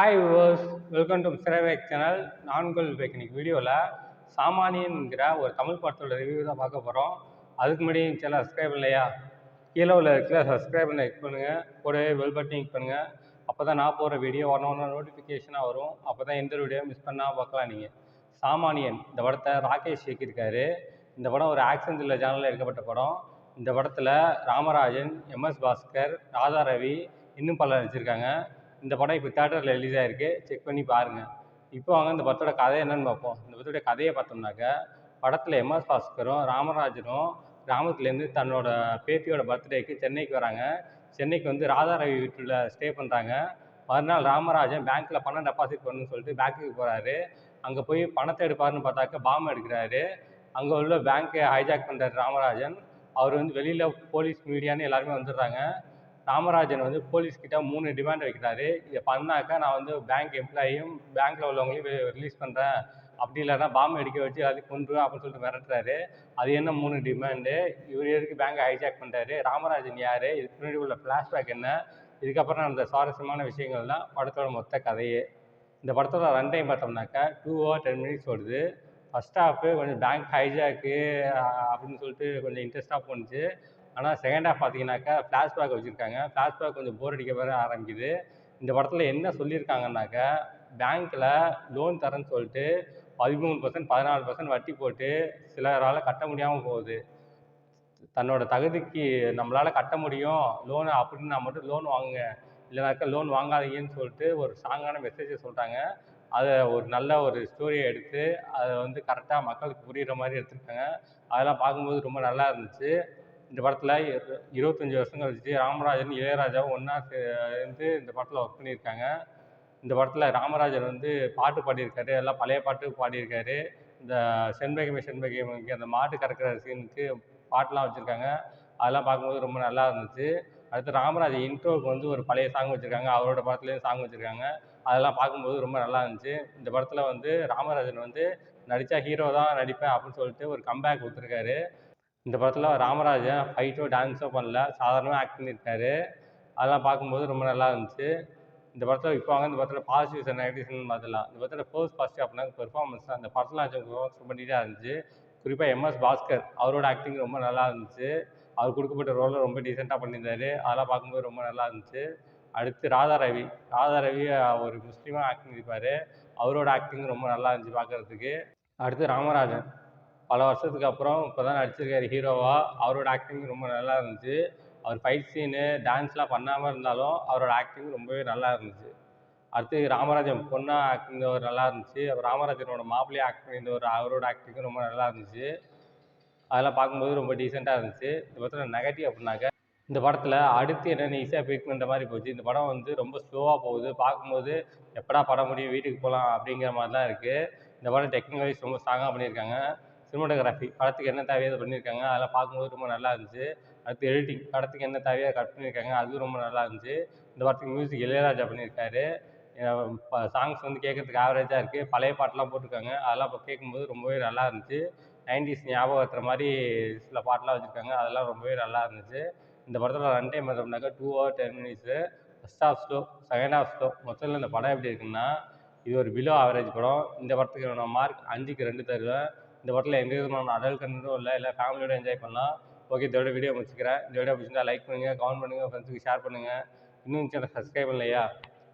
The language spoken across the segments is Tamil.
Hi viewers, welcome to mister channel. நான்கள் இன்னைக்கு வீடியோவில் சாமானியன்கிற ஒரு தமிழ் படத்தோட ரிவ்யூ தான் பார்க்க போகிறோம். அதுக்கு முன்னாடி சேனல் சப்ஸ்கிரைப் இல்லையா, கீழே உள்ள இருக்கிற சப்ஸ்கிரைப் பண்ண கிளிக் பண்ணுங்கள், கூடவே பெல் பட்டன் கிளிக் பண்ணுங்கள். அப்போ தான் நான் போகிற வீடியோ ஒன்று நோட்டிஃபிகேஷனாக வரும். அப்போ தான் எந்த வீடியோ மிஸ் பண்ணால் பார்க்கலாம். நீங்கள் சாமானியன் இந்த படத்தை ராகேஷ் இயக்கியிருக்காரு. இந்த படம் ஒரு ஆக்ஷன் த்ரில்லர் ஜானலில் எடுக்கப்பட்ட படம். இந்த படத்தில் ராமராஜன், எம்எஸ் பாஸ்கர், ராதா ரவி இன்னும் பலர் நடிச்சிருக்காங்க. இந்த படம் இப்போ தியேட்டரில் ரிலீஸ் ஆகிருக்கு, செக் பண்ணி பாருங்கள். இப்போ வாங்க இந்த படத்தோட கதை என்னன்னு பார்ப்போம். இந்த படத்தோட கதையை பார்த்தோம்னாக்க, படத்தில் எம்எஸ் பாஸ்கரும் ராமராஜனும் கிராமத்துலேருந்து தன்னோட பேத்தியோட பர்த்டேக்கு சென்னைக்கு வராங்க. சென்னைக்கு வந்து ராதா ரவி வீட்டில் ஸ்டே பண்ணுறாங்க. மறுநாள் ராமராஜன் பேங்க்கில் பணம் டெபாசிட் பண்ணணும்னு சொல்லிட்டு பேங்க்குக்கு போகிறாரு. அங்கே போய் பணத்தை எடுப்பாருன்னு பார்த்தாக்க பாம்பு எடுக்கிறாரு. அங்கே உள்ள பேங்க்கை ஹைஜாக் பண்ணுறாரு ராமராஜன். அவர் வந்து வெளியில் போலீஸ் மீடியான்னு எல்லாருமே வந்துடுறாங்க. ராமராஜன் வந்து போலீஸ்கிட்ட 3 டிமாண்ட் வைக்கிறாரு. இதை பண்ணாக்கா நான் வந்து பேங்க் எம்ப்ளாயும் பேங்க்கில் உள்ளவங்களையும் ரிலீஸ் பண்ணுறேன், அப்படி இல்லைன்னா பாம்பு அடிக்க வச்சு எல்லாத்தையும் கொண்டுருவேன் அப்படின்னு சொல்லிட்டு மிரட்டுறாரு. அது என்ன 3 டிமாண்டு, இவர் எதுக்கு பேங்கை ஹைஜாக் பண்ணுறாரு, ராமராஜன் யார், இதுக்கு முன்னாடி உள்ள ஃப்ளாஷ்பேக் என்ன, இதுக்கப்புறம் நடந்த சுவாரஸ்யமான விஷயங்கள் தான் படத்தோட மொத்த கதையே. இந்த படத்தோட ரன் டைம் பார்த்தோம்னாக்கா 2 hours 10 minutes ஓடுது. ஃபஸ்ட் ஹாஃபு கொஞ்சம் பேங்க் ஹைஜாக்கு அப்படின்னு சொல்லிட்டு கொஞ்சம் இன்ட்ரெஸ்ட்டாக போணுச்சு. ஆனால் செகண்ட் ஹாஃப் பார்த்தீங்கன்னாக்கா ஃப்ளாஷ்பேக் வச்சுருக்காங்க. ஃப்ளாஷ்பேக் கொஞ்சம் போர் அடிக்க வர ஆரம்பிக்குது. இந்த படத்தில் என்ன சொல்லியிருக்காங்கன்னாக்கா, பேங்க்கில் லோன் தரேன்னு சொல்லிட்டு 13%, 14% வட்டி போட்டு சிலரால் கட்ட முடியாமல் போகுது. தன்னோட தகுதிக்கு நம்மளால் கட்ட முடியும் லோனு அப்படின்னு நான் மட்டும் லோன் வாங்குங்க, இல்லைனாக்கா லோன் வாங்காதீங்கன்னு சொல்லிட்டு ஒரு ஸ்ட்ராங்கான மெசேஜை சொல்லிட்டாங்க. அதை ஒரு நல்ல ஒரு ஸ்டோரியை எடுத்து அதை வந்து கரெக்டாக மக்களுக்கு புரிகிற மாதிரி எடுத்துருக்காங்க. அதெல்லாம் பார்க்கும்போது ரொம்ப நல்லா இருந்துச்சு. இந்த படத்தில் 25 வருஷம் கழிச்சு ராமராஜன் இளையராஜாவும் ஒன்றா சேர்ந்து இந்த படத்தில் ஒர்க் பண்ணியிருக்காங்க. இந்த படத்தில் ராமராஜன் வந்து பாட்டு பாடியிருக்காரு, எல்லாம் பழைய பாட்டு பாடியிருக்காரு. இந்த செண்பகமே செண்பகமே அந்த மாட்டு கறக்கிற சீனுக்கு பாட்டெலாம் வச்சுருக்காங்க. அதெல்லாம் பார்க்கும்போது ரொம்ப நல்லா இருந்துச்சு. அடுத்து ராமராஜன் இன்ட்ரோவுக்கு வந்து ஒரு பழைய சாங் வச்சுருக்காங்க, அவரோட படத்துலேயும் சாங் வச்சுருக்காங்க. அதெல்லாம் பார்க்கும்போது ரொம்ப நல்லா இருந்துச்சு. இந்த படத்தில் வந்து ராமராஜன் வந்து நடித்தா ஹீரோ தான் நடிப்பேன் அப்படின்னு சொல்லிட்டு ஒரு கம்பேக் கொடுத்துருக்காரு. இந்த படத்தில் ராமராஜன் ஃபைட்டோ டான்ஸோ பண்ணல, சாதாரணமாக ஆக்ட் பண்ணியிருக்காரு. அதெல்லாம் பார்க்கும்போது ரொம்ப நல்லா இருந்துச்சு. இந்த படத்தில் இப்போ வாங்க இந்த படத்தில் பாசிட்டிவ்ஸ் அண்ட் நெகட்டிவ்ஸ்னு பார்த்துலாம். இந்த படத்தில் ஃபர்ஸ்ட் பாசிட்டிவ் அப்படின்னா பெர்ஃபார்மன்ஸ் தான். அந்த படத்தில் பெர்ஃபார்மன்ஸ் ரொம்ப நீட்டாக இருந்துச்சு. குறிப்பாக எம்எஸ் பாஸ்கர் அவரோட ஆக்டிங் ரொம்ப நல்லா இருந்துச்சு. அவர் கொடுக்கப்பட்ட ரோலை ரொம்ப டீசெண்டாக பண்ணியிருந்தார். அதெல்லாம் பார்க்கும்போது ரொம்ப நல்லா இருந்துச்சு. அடுத்து ராதா ரவி ஒரு முஸ்லீமாக ஆக்ட் பண்ணியிருப்பார். அவரோட ஆக்டிங் ரொம்ப நல்லா இருந்துச்சு பார்க்குறதுக்கு. அடுத்து ராமராஜன் பல வருஷத்துக்கு அப்புறம் இப்போ தான் நடிச்சிருக்காரு ஹீரோவாக. அவரோட ஆக்டிங் ரொம்ப நல்லா இருந்துச்சு. அவர் ஃபைட் சீனு டான்ஸ்லாம் பண்ணாமல் இருந்தாலும் அவரோட ஆக்டிங் ரொம்பவே நல்லா இருந்துச்சு. அடுத்து ராமராஜன் பொண்ணாக ஆக்ட் பண்ணியிருந்தவர் நல்லா இருந்துச்சு. ராமராஜனோட மாப்பிள்ளையாக ஆக்ட் பண்ணியிருந்தவர் அவரோட ஆக்டிங்கும் ரொம்ப நல்லா இருந்துச்சு. அதெல்லாம் பார்க்கும்போது ரொம்ப டீசெண்டாக இருந்துச்சு. இந்த படத்தில் நெகட்டிவ் அப்படின்னாக்க, இந்த படத்தில் அடுத்து என்னென்ன ஈஸியாக பிக் பண்ணுற மாதிரி போச்சு. இந்த படம் வந்து ரொம்ப ஸ்லோவாக போகுது. பார்க்கும்போது எப்படா படம் முடியும் வீட்டுக்கு போகலாம் அப்படிங்கிற மாதிரி தான் இருக்குது. இந்த படம் டெக்னிக்கல் வைஸ் ரொம்ப ஸ்ட்ராங்காக பண்ணியிருக்காங்க. சினிமாட்டோகிராஃபி படத்துக்கு என்ன தேவையோ அதை பண்ணியிருக்காங்க. அதெல்லாம் பார்க்கும்போது ரொம்ப நல்லா இருந்துச்சு. அடுத்து எடிட்டிங் படத்துக்கு என்ன தேவையோ கட் பண்ணியிருக்காங்க, அதுவும் ரொம்ப நல்லா இருந்துச்சு. இந்த படத்துக்கு மியூசிக் இளையராஜா பண்ணியிருக்காரு. சாங்ஸ் வந்து கேட்குறதுக்கு ஆவரேஜாக இருக்குது. பழைய பாட்டெலாம் போட்டிருக்காங்க. அதெல்லாம் இப்போ கேட்கும்போது ரொம்பவே நல்லா இருந்துச்சு. 90s ஞாபகத்துற மாதிரி சில பாட்டெலாம் வச்சுருக்காங்க. அதெல்லாம் ரொம்பவே நல்லா இருந்துச்சு. இந்த படத்தில் ரன் டைம் பார்த்தோம்னாக்கா 2 hours 10 minutes. First half slow, second half slow. மொத்தத்தில் இந்த படம் எப்படி இருக்குன்னா, இது ஒரு பிலோ ஆவரேஜ் படம். இந்த படத்துக்கு நான் மார்க் 5க்கு 2 தருவேன். இந்த படத்தில் எந்த விதமான அடல்ட் கண்டென்ட்டும் இல்லை, ஃபேமிலியோட என்ஜாய் பண்ணலாம். ஓகே, இதோட வீடியோ முடிச்சுக்கிறேன். இந்த வீடியோ பிடிச்சிருந்தா லைக் பண்ணுங்கள், கமெண்ட் பண்ணுங்கள், ஃப்ரெண்ட்ஸுக்கு ஷேர் பண்ணுங்கள். இன்னும் சேனல் சப்ஸ்கிரைப் பண்ணலையா,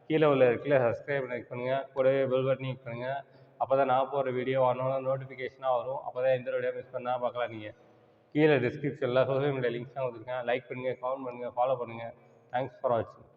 கீழே சப்ஸ்கிரைப் பண்ணுங்கள், கூடவே பெல் பட்டன் கிளிக் பண்ணுங்கள். அப்போ தான் நான் போகிற வீடியோ ஒன்று நோட்டிஃபிகேஷனாக வரும். அப்போ தான் எந்த வீடியோ மிஸ் பண்ணால் பார்க்கலாம். நீங்கள் கீழே டிஸ்கிரிப்ஷனில் சோஷியல் மீடியா லிங்க்ஸ்லாம் கொடுத்துருக்கேன். லைக் பண்ணுங்கள், கமெண்ட் பண்ணுங்கள், ஃபாலோ பண்ணுங்கள். தேங்க்ஸ் ஃபார் வாட்சிங்.